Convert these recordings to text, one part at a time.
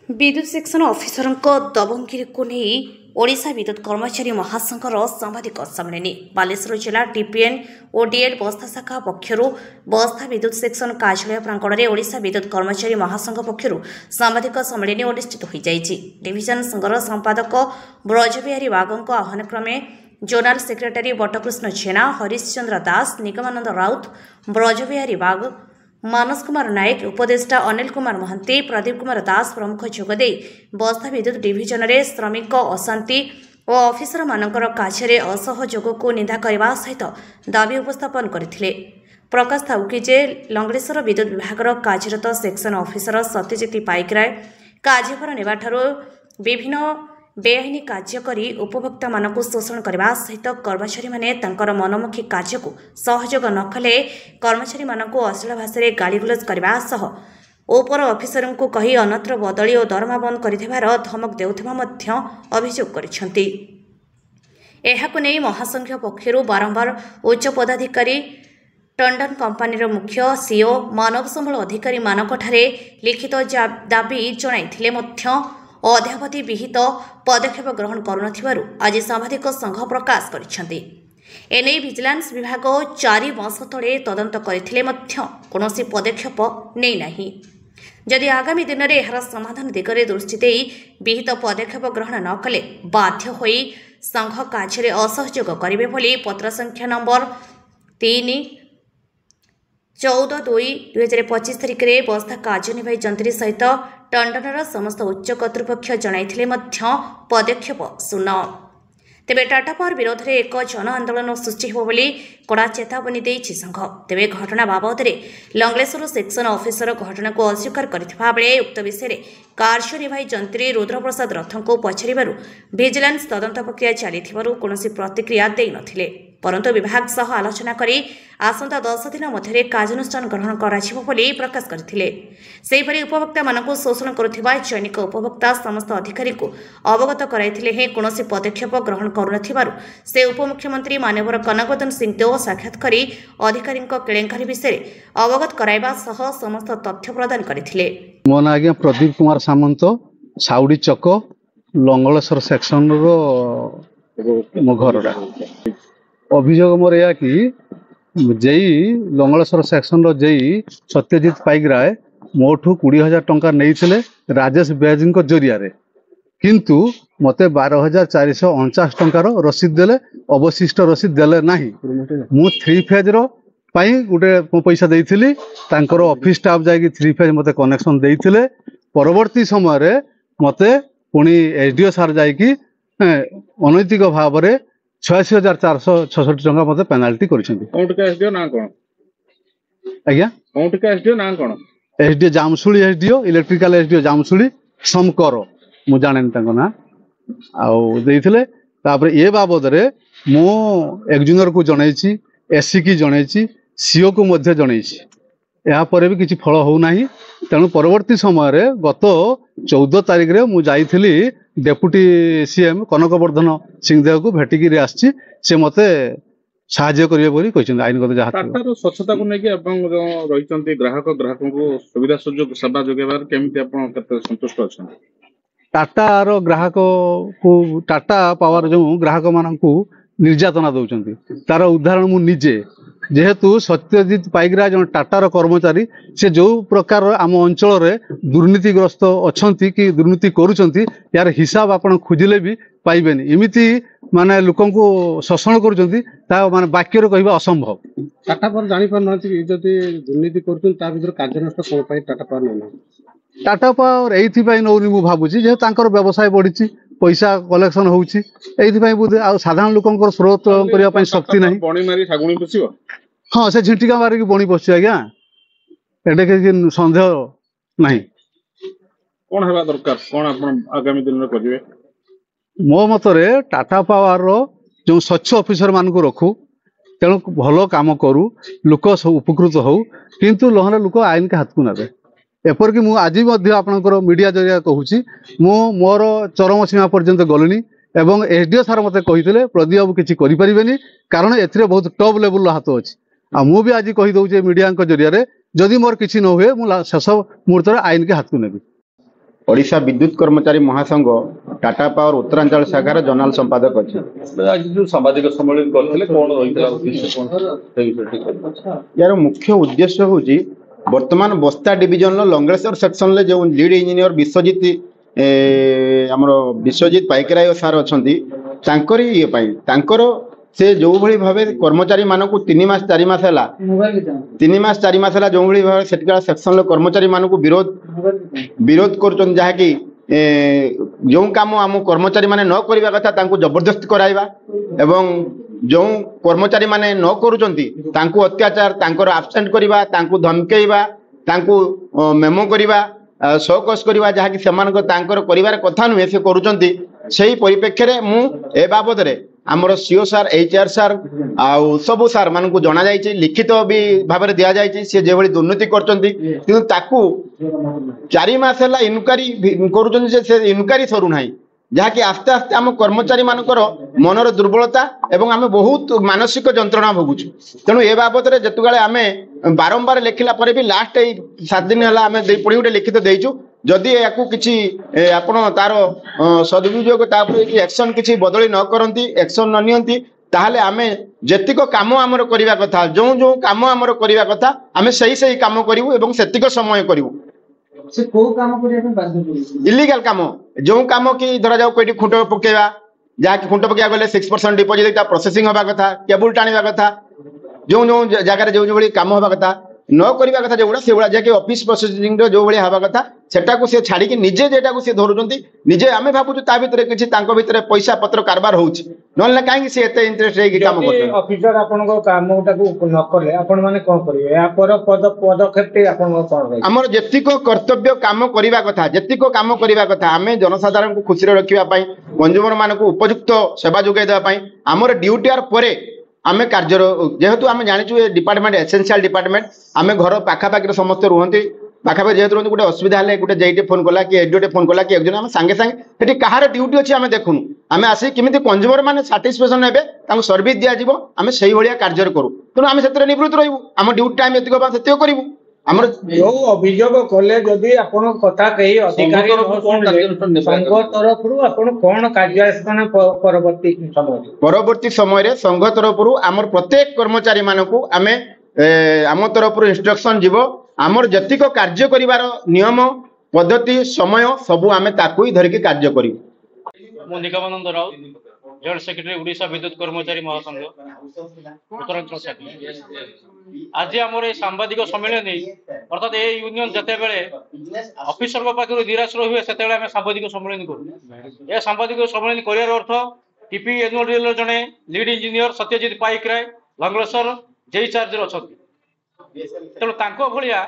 विद्युत section officer दबंगिरी को नहीं ओडिशा विद्युत कर्मचारी महासंघर सांबादिक सम्मेलन बालेश्वर जिला डीपीएन और डीएल बस्ता शाखा पक्षर बस्ता विद्युत सेक्शन कार्यालय प्रांगण में ओडिशा विद्युत कर्मचारी महासंघ पक्षर सांबादिक सम्मेलन अनुष्ठित हो डिविजन संघर संपादक ब्रजबिहारी बागों आह्वान क्रमे जोनाल सेक्रेटरी बटकृष्ण जेना हरिश्चंद्र दास निगमानंद राउत ब्रजबिहारी बाग मानस कुमार नायक उपदेष्टा अनिल कुमार महांती प्रदीप कुमार दास प्रमुख जोगदे बस्ता विद्युत डिविजन में श्रमिक अशांति और अफिसर मानकर कार्य असहयोग को निंदा करने सहित दाबी उपस्थापन करथिले। प्रकाश थाउकी जे लंगड़ेश्वर विद्युत विभाग कार्यरत सेक्शन अफिसर सत्यजित पाइकराय कार्यभार नेबाठारो विभिन्न बेआईनी कार्य करी उपभोक्ता मानकु शोषण करने सहित कर्मचारी माने तांकर मनमुखी कार्य को सहयोग न कले कर्मचारी मानकु अश्लील भाषा गालीगुलज करने सह ओपर अफिसर को कही अनत्र बदली और दरमा बंद कर धमक देउथिबा अभियोग करिसेंति। एहाकु नै महासंघ पक्षरु बारंबार उच्च पदाधिकारी टंडन कंपानी मुख्य सीओ मानव संबल अधिकारी मानकठारे लिखित दाबी जणाइथिले मध्य अद्यावधि विहित पदक्षेप ग्रहण करुनथिबारु आज सांबादिक संघ प्रकाश करिसेंति। एने विजिलेंस विभाग 4 मास तले तदंत करथिले मध्य कोनोसी पदक्षेप नै नाही। जदि आगामी दिन में एहार समाधान दिगरे दृष्टि देई विहित पदक्षेप ग्रहण न कले बाध्य होई संघ कार्य असहयोग करिवे बोली पत्र संख्या नंबर 3/14/2/2025 तारिख में बस्ता कार्यनिर्वाही जंत्री सहित टंडनर समस्त उच्च कर्तृपक्ष जणाइथिले मध्य पदक्षेप शून्य। तेबे टाटा पावर विरोध में एक जन आंदोलन सृष्टि हो बोली कड़ा चेतावनी देइछि संघ। तेबे घटना बाबद लंगलेश्वर सेक्शन अफिसर घटना को अस्वीकार करथिबा बेले उक्त विषय में कार्यनिर्वाही जंत्री रुद्रप्रसाद रथ को पछारिबारु विजिलेंस तदंत प्रक्रिया चलिथिबारु कोनोसी प्रतिक्रिया देइ नथिले, परंतु विभाग सह आलोचना करी आसंता 10 दिन मध्य कार्यानुष्ठान ग्रहण कराजिबो बोली प्रकाश करथिले। सेहिपरि उपभोक्ता मानकु शोषण करुथिबा चयनिक उपभोक्ता समस्त अधिकारी को अवगत कराइथिले हे कोनोसी पदक्षेप ग्रहण करुनथिबारु से उपमुख्यमंत्री माननीय कनकवर्धन सिंह देव साक्षात करी अधिकारी केलेंकारी विषय अवगत कराइबा सह समस्त तथ्य प्रदान करथिले। मो ना आज्ञा प्रदीप कुमार सामंत साउडी चक लंगलेश्वर सेक्शन रो मो घरटा अभियोग मोर या कि जेई लंगलेश्वर सेक्शन रो जेई सत्यजित पाइकराय मोठू 20,000 टंका नहीं राजेश बेजी जरिया किंतु मते 12,449 टंकार रसीद देले अवशिष्ट रसीद देले नाही। मु 3 फेज रो पाई गोटे पैसा देइथिली तांकर ऑफिस स्टाफ जाई 3 फेज मते कनेक्शन देइथिले। परवर्ती समय रे मते पुणी एसडीओ सार जाई कि अनैतिक भाव में 86,466 टंका मते पेनाल्टी करिसेंती। कोंटका एसडीओ ना कोन आज्ञा कोंटका एसडीओ ना कोन SDO जामसुली SDO electrical SDO जामसुली Samkar मु जानेन तांको ना आउ देइथिले। तापर ए बाबद रे मु एक्जूनियर को जणैछि एससी की जणैछि सीओ को मध्य जणैछि या पर भी किछि फल हो नाही। तेणु परवर्ती समय रे गत 14 तारिख रे मु जाइथिली डेप्यूटी सीएम कनकवर्धन सिंहदेव को भेटिकी आसी से मते साहाय्य करिवे बोली कहिसें आईनगत जहा टाटार स्वच्छता को लेके अपन रहिचंती ग्राहकों को सुविधा सुजोग सेवा जोगेबार केमिति अपन कते संतुष्ट अछन? टाटार ग्राहक को टाटा पावर जो ग्राहक मानकू निर्यातना दौरान तार उदाहरण मु निजे जेहेतु सत्यजित पाइकराय जो टाटार कर्मचारी से जो प्रकार आम अंचल दुर्नीतिग्रस्त अच्छी कि दुर्नीति करुँच यार हिसाब आप खोजिले भी पाइबेनी। इमिति माने लोकन को शोषण करुँच माने वाक्य कहवा असंभव। टाटा पावर जानी पार नथि जदि दुर्नीति करुँच ता भीतर कार्यानुष्ठान कोन पई टाटा पावर नै टाटा पावर एथि पई नौनी मु भाबुची जे तांकर व्यवसाय बढ़िची पैसा कलेक्शन होउची एथि पई बुझे आ साधारण लोकन स्रोत करिया पई शक्ति नाही। बणी मारी ठागुणी बसिबो हाँ से झिटिका मारिक बणी बसु आज्ञा एटे कि सन्देह नहीं। कौन हेबा दरकार कौन अपन आगामी दिन में करिवे? मो मतरे टाटा पावर जो स्वच्छ ऑफिसर मान को रखू तेणु भल काम करू लोक उपकृत हो किंतु लहरे लोक आईन के हाथ को नेबे। एपरक मु आज आपनकर मीडिया जरिया कहूँ मु मोर चरम सीमा पर्यंत गलिनी एवं एसडीओ सार मते कहिथिले प्रदीप बाबू किछि करि परिबेनी कारण एथिरे बहुत टॉप लेवल हाथ अछि। आ मु भी आज कहि दउचे मीडिया जरिया जदि मोर किछि न हुए मु शेष मुहूर्त आईन के हाथ को नेबी। ओडिशा विद्युत कर्मचारी महासंघ टाटा पावर उत्तरांचल शाखार जनरल संपादक अच्छे। आज जो सामाजिक सम्मेलन करथिले कोन रहितला उद्देश्य कोन से विषय ठीक यार मुख्य उद्देश्य होची वर्तमान बस्ता डिविजन लंगलेश्वर सेक्शन ले जो लीड इंजीनियर हमर विश्वजीत पाइकराय सार अछंती तांकरी ये पाई तांकर से जो भली भाबे कर्मचारी मानकु 3 मास 4 मास हला 3 मास 4 मास हला जो भली भाबे सेटिका सेक्शन ले कर्मचारी मानकु विरोध करचन जहा कि जो काम आम कर्मचारी माने न करिवा कथा तांकु जबरदस्ती कराइबा एवं जो कर्मचारी माने न करूचंती तांकु अत्याचार तांकर एब्सेंट करिबा तांकु धमकेइबा तांकु मेमो करिबा शोकस करिबा जहा कि सेमानक तांकर करिवार कथा नुहे से करूचंती सेही परिप्रेक्ष्य रे मु ए बाबद रे आमर सीओ सार एचआर सार आउ सब सार मानकु जणा जायछि लिखित भी भाबरे दिया जायछि से जे भली दुर्नीति करचंती किंतु ताकू 4 मास हला इनक्वारी करूचंती से इनक्वारी सरू नाही जहा कि आस्ते आस्ते आम कर्मचारी मानकर मनर दुर्बलता एवं आम बहुत मानसिक जंत्रणा भोगुଛୁ तेणु ए बाबद रे जतुगाले आमे बारंबार लिखिला परे भी लास्ट 7 दिन हला आमे पड़ी गोटे लिखित देइछु जदि याकू किछि आपण तार सदुपयोग तापर एक्शन किछि बदली न करंती एक्शन न नियंती ताहले आमे जेतिक काम आमर करिवा कथा जो जो काम आमर करिवा कथा आमे सही काम करिवु एवं सेतिक समय करिवु से को काम करिया पे बाध्य करू इलीगल काम जो काम कि धरा जाऊ कोठी खुंट पकेवा जहा कि खुंट पकेवा गले 6% डिपॉजिट प्रोसेसिंग होबा कथा केबल टाणीबा कथा जो जो जगह जो भली काम होबा कथा न करिबा कथा जेगुडा सेगुडा जे कि ऑफिस प्रोसेसिंग रो जो भली हबा कथा सेटा को से छाडी कि निजे जेटा को से धरुचंती निजे आमे भाबुछु ता भितरे किछि तांको भितरे पैसा पत्र कारबार होउछि नले काहे कि से एते इंटरेस्ट रे कि काम करते ऑफिसर आपन को काम टाको न करले आपन माने कोन करिवे या पर पदक्षेप ते आपन को कोन रही हमर जेतिको कर्तव्य काम करिबा कथा जेतिको काम करिबा कथा आमे जनसाधारण को खुशी रे रखिबा पई कंज्यूमर मानको उपयुक्त सेवा जोगाई देबा पई हमर ड्यूटी आर परे आमे कार्य जेहेतु आमे जानिछु ए डिपार्टमेंट एसेंशियल डिपार्टमेंट आमे घर पाखा पाखि समस्त रुहंती पाखा पाखि जेहेतु रुहंती गोटे असुविधा हले गोटे जेइटे फोन कला कि एडियोटे फोन कला कि एकजन आमे संगे संगे सेठी कहार ड्यूटी अछि आमे देखुनु आमे आसी किमिति कंज्यूमर माने सैटिस्फैक्शन हेबे तांको सर्विस दिया जिवो आमे सही भलिया कार्य करू तनु आमे सेतरे निवृत्त रहिबु आम ड्यूटी टाइम एतिको बा सेतिको करिवु हमर जो अभियोग कले जदि आपण कथा कही अधिकारी संघ तरफ रु आपण कोन कार्यानुष्ठान परवर्ती समय रे संघ तरफ रु हमर प्रत्येक कर्मचारी मानकु आमे आम तरफ रु इंस्ट्रक्शन जीवो हमर जतिक कार्य करिवार नियम पद्धति समय सबु आमे ताकु ही धरिके कार्य करिवु मो निगमानंद राउत जॉइंट सेक्रेटरी ओडिशा विद्युत कर्मचारी महासंघ उत्तरांचल शाखा आज आमर ये सांबादिक सम्मेलन अर्थात ये यूनियन जते बेले ऑफिसर पाखर निराश हुए से सांबादिक सम्मेलन करू ए सांबादिक सम्मेलन कर अर्थ टीपी एनुअल जड़े lead engineer Satyajit Paikaray Langaleswar JE charge अच्छा तेणु भाया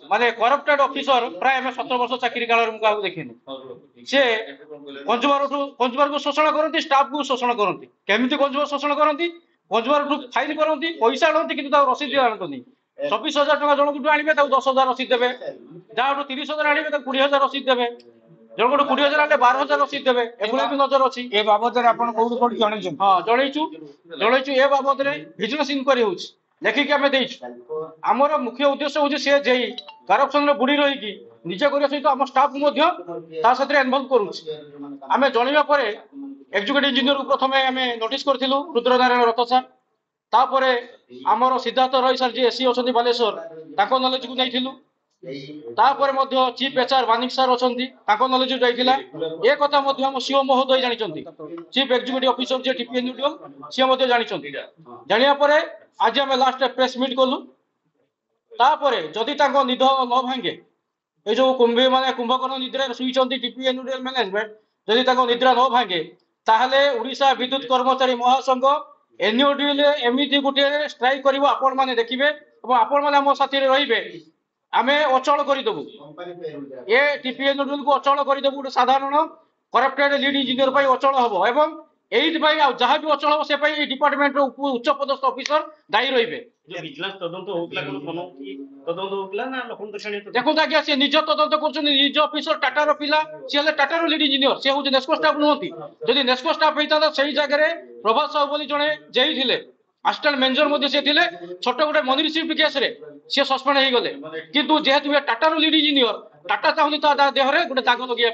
माने करप्टेड ऑफिसर प्राय 17 वर्ष चाकरी काल देखनी सी कंज्यूमर को शोषण करती स्टाफ को शोषण करती केमी कंज्यूमर शोषण करती कंज्यूमर फाइन करती पैसा आनती कि रसीद आनती 24,000 टका जनक आने 10,000 रसीद देवे जहाँ 30,000 आने 20,000 रसीद देवे जनक 20,000 आने 12,000 रसीद देवे एभली भी नजर अच्छी ए बाबद हाँ जनईचु ए बाबद विजिलेंस इंक्वारी हो लेखिक आम आमर मुख्य उद्देश्य हूँ सी जे करप्शन बुड़ी रही निजे करने सहित आम स्टाफ इनवल्व करें जनवा एक्जिक्यूटिव इंजीनियर को प्रथम आम नोटिस करूँ रुद्रनारायण रथ सार तापर आमर सिद्धार्थ रॉय सार जी एससी अच्छा बालेश्वर नॉलेज को नहीं चीफ एचआर मानिक सार अच्छा नॉलेज जाइला ए कथा आम सीओ महोदय जानते चीफ एक्जिक्यूटिव ऑफिसर जी टीपी एनुअल सी जानते जाना आज आम लास्ट प्रेस मीट कलु तापरे जदि निद न भांगे ये जो कुंभी माने कुंभकर्ण निद्रा शुईचंती टीपी एनुअल मैनेजमेंट जदि निद्रा न भांगे ताहले ओडिशा विद्युत कर्मचारी महासंघ एनुअल एमती गोटे स्ट्राइक कर आपण मैंने देखिए आपण मैंने आम साथी रे आम अचल करदेबू ए टीपी एनुअल को अचल करदेबू गोटे साधारण करप्टेड लीड इंजीनियर अचल हम एवं जहाँ भी अचल से डिपार्टमेंट उच्च पदस्थ ऑफिसर दायी रही देखो आज्ञा सी निज तदंत कर निज ऑफिसर टाटार पिला सी टाटार लीड इंजीनियर सी हूँ नेस्को स्टाफ नुहति जदि नेस्को स्टाफ होता से जगह प्रभात साहू बोली जड़े जेई थे असिस्टेंट मैनेजर से छोट गोटे मनी रिसीव केस सी सस्पेंड हो गले किंतु जेहेतु टाटार लीड इंजीनियर टाटा चाहूनी देहरे गोटे दाग लगे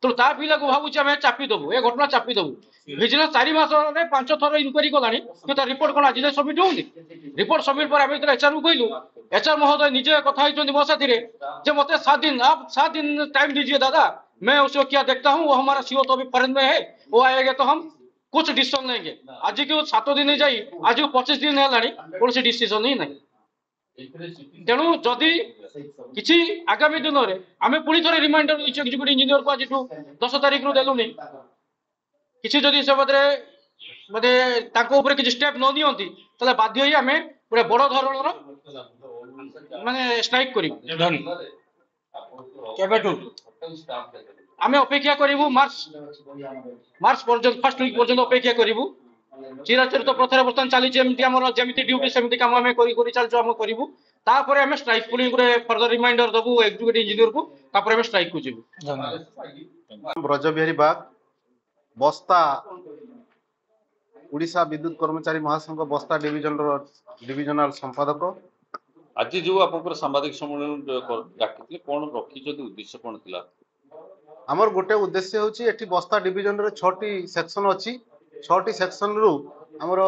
तेणु ता पिला को भावुँ आम चापी देवु ए घटना चापी देवु विजिलेंस 4 मास 5 थर इनक्वारी कलानी कि रिपोर्ट कौन आज सबमिट होनी रिपोर्ट सबमिट पर एचआर को कहलु एचआर महोदय निजे कथा मो साथी मत 7 दिन टाइम दीजिए दादा मैं उसको क्या देखता हूँ वो हमारा सीओ तो अभी फॉरेन में है वो आएगा तो हम कुछ डिसीजन लेंगे आज को 7 दिन जाई आज को 25 दिन है कौन सी डिसीजन ही नहीं तेणु जदि किसी आगामी दिन में आम पुणी थे रिमाइंडर एग्जीक्यूटिव इंजीनियर को आज 10 तारीख रू देलुनी किसी जदि से माने किसी स्टेप न नियंती ताले बाध्य ही आम गोटे बड़ धरणर माने स्ट्राइक करूँ आम अपेक्षा करूँ मार्च पर्यंत फर्स्ट वीक पर्यंत अपेक्षा करूँ चिराचरित प्रथार बर्तमान चली जमी ड्यूटी सेमती कम आम करूँ तापर आम स्ट्राइक पुणी गोटे फर्दर रिमाइंडर दबू एग्जीक्यूटिव इंजीनियर को तापर आम स्ट्राइक को जीवु ब्रजबिहारी बाग बस्ता उड़ीसा विद्युत कर्मचारी महासंघ बस्ता डिविजनल संपादक आज जो आप सांबादिक सम्मेलन डाकिले कौन रखी उद्देश्य कौन थिला आमर गोटे उद्देश्य होची एठी बस्ता डिविजन रे 6टी सेक्शन अछि 6टी सेक्शन रु हमर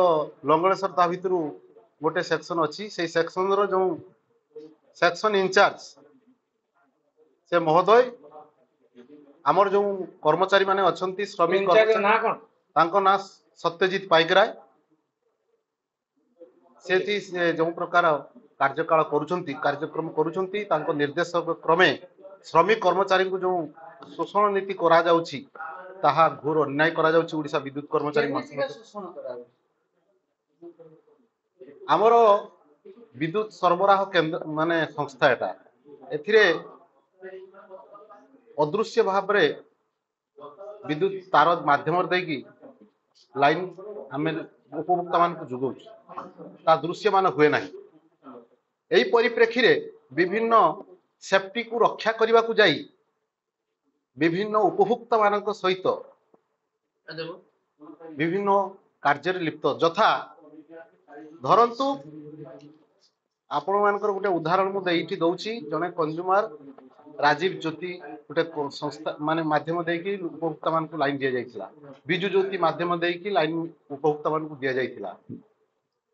लंगलेश्वर ता भितरु गोटे सेक्शन अछि से सेक्शन रो जो सेक्शन इंचार्ज से महोदय आमर जो कर्मचारी माने अछंती श्रमिक तांको ना सत्यजित पाइकराय सेठी से जो प्रकार कार्यकाल करूछंती कार्यक्रम करूछंती तांको निर्देश क्रमे श्रमिक कर्मचारी को जो शोषण नीति करा जाउछि ताहा घोर अन्याय करा जाउछि ओडिशा विद्युत कर्मचारी आमर विद्युत सरबराह केंद्र माने संस्था एटा एथिरे अदृश्य भाव रे विद्युत तार माध्यम देकी लाइन आमे उपभोक्ता मान को जुगौ ता दृश्य मान हुए नाही एई परिप्रेक्षी रे विभिन्न सेफ्टी को रक्षा करने को जाई विभिन्न उपभोक्ता मान सहित विभिन्न कार्य लिप्त जथा धरतु आपण मानकर गोटे उदाहरण मुझे दौची जने कंज्यूमर राजीव ज्योति गोटे संस्था माने माध्यम देकी उपभोक्ता मान को लाइन दिया जाइथिला बिजु ज्योति माध्यम देकी लाइन उपभोक्ता मान को दिया जाइथिला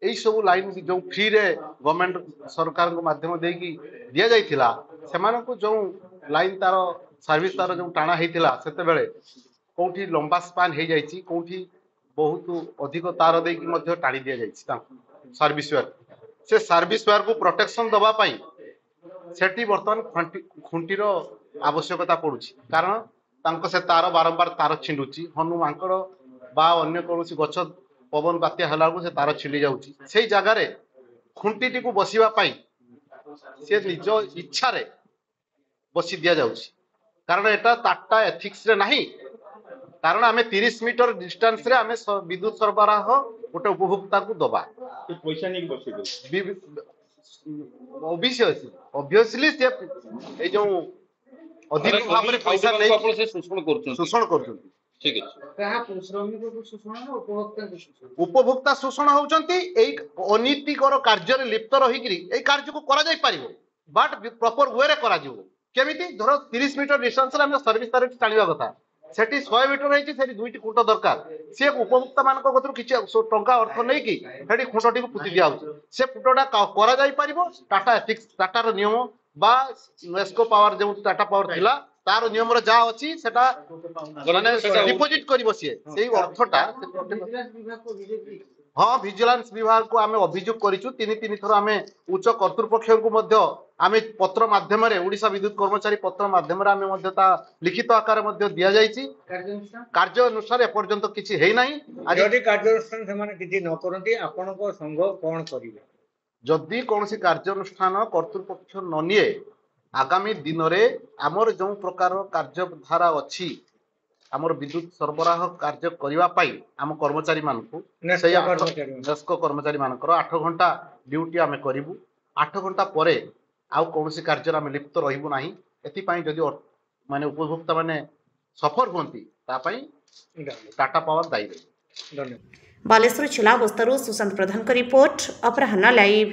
एई सब लाइन जो फ्री रे गवर्नमेंट सरकार को माध्यम देकी दिया जाइथिला सेमान को जो लाइन तार सर्विस तार जो टाणा हेतिला सेते बेले कोठी लंबा स्पान हे जाइछि कोठी बहुत अधिक तार देकी मध्य टाणी दिया जाइछि ता सर्विस वेयर से सर्विस वेयर को प्रोटेक्शन दबा पई सेठी वर्तमान खुंटीर आवश्यकता पड़ुछि कारण तांको से तार बारंबार तार छिंडुछि हनु मांकड़ बा अन्य कोनोसी गछ पवन बात्या हला को से तार छिंडी जाउछि सेही जगह रे खुंटीटी को बसिबा पई से निज इच्छा रे बसी दिया जाउछि कारण एटा टाटा एथिक्स रे नाही कारण आमे 30 मीटर डिस्टेंस रे आमे विद्युत सरबराह गोटे उपभोक्ता को दबा पैसा नहीं बसी ऑब्वियसली से ए जो अधिक भाव रे पैसा नै शोषण करछन ठीक है श्रमिक को शोषण ना उपभोक्ता शोषण होउचंती एई अनीतिकर कार्य रे लिप्त रही गिरी एई कार्य को करा जाय पारिबो बट प्रॉपर वे रे करा जिवो केमिति धरो 30 मीटर डिस्टेंस रे हम सर्विस तार टाणीवा कथा सेठी 100 मीटर रही सेठी दुईटी खुंट दरकार से उपभोक्ता मान कतरु किछि टंका अर्थ नै कि सेठी खुंटटी को पुति दिया से खुंटटा करा जाय पारिबो टाटा एथिक्स टाटा रो नियम बा नेस्को पावर जो टाटा पावर थिला तार नियम रो जा अछि सेटा माने डिपोजिट करिवो सेही अर्थटा हाँ विजिलेंस विभाग को आमे अभियोग करिछु तीन थर आमे उच्च कर्तृपक्ष को मध्य आमे पत्र माध्यम रे ओडिशा विद्युत कर्मचारी पत्र माध्यम रे आमे मध्य ता लिखित आकार मध्य दिया जायछि कार्य अनुसार ए पर्यंत किछि हेइ नाही यदि कार्य अनुष्ठान से माने किछि न करंती आपण को संघ कोन करिवे जदि कोनसी कार्य अनुष्ठान कर्तृपक्ष न निए आगामी दिन रे हमर जो प्रकार कार्यधारा अछि आमर विद्युत सरबराह कार्य करिवा पाई आम कर्मचारी मानकु नेस्को कर्मचारी मानकर 8 घंटा ड्यूटी आमे करिवु 8 घंटा परे आउ कोनसी कार्य आमे लिप्त रहिबु नाही एति पई जदि माने उपभोक्ता माने सफर होंती ता पई टाटा पावर दाई रे धन्यवाद बालेश्वर जिला बस्तर सुशांत प्रधान का रिपोर्ट अपराह्न लाइव।